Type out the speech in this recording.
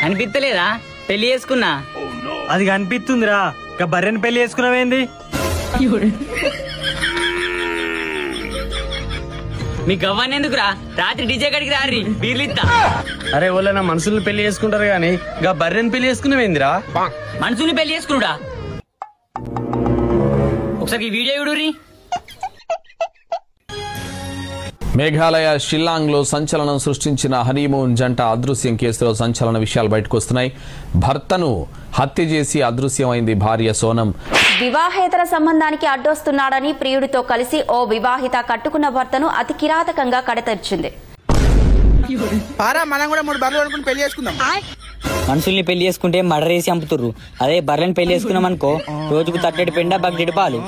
అనిపిస్తలేదా పెళ్లి చేసుకున్నా? అది కనిపిస్తుందిరా, ఇక బర్రెని పెళ్లి చేసుకున్నావేంది? మీ గవ్వని ఎందుకురా? రాత్రి డీజే గడికి రారి బీర్లు ఇస్తా. అరే వాళ్ళ మనుషుల్ని పెళ్లి చేసుకుంటారు గాని ఇక బర్రెని పెళ్లి చేసుకున్నావేందిరా? మనుషుల్ని పెళ్లి చేసుకున్నాడా? ఒకసారి ఈ వీడియో చూడుర్రి. మేఘాలయ షిల్లాంగ్ లో సంచలనం సృష్టించిన హనీమూన్ జంట అదృశ్యం కేసులో సంచలన విషయాలు బయటకు వస్తున్నాయి. భర్తను హత్య చేసి అదృశ్యమైంది భార్య సోనం. వివాహేతర సంబంధానికి అడ్డొస్తున్నాడని ప్రియుడితో కలిసి ఓ వివాహిత కట్టుకున్న భర్తను అతి కిరాతకంగా కడతర్చింది. మనుషుల్ని పెళ్లి చేసుకుంటే మర్డర్ చేసి చంపుతుర్రు. అదే బర్రెని పెళ్లి చేసుకున్నాం అనుకో, రోజుకు తట్టెడు పెండ బగ్గెడు పాలు.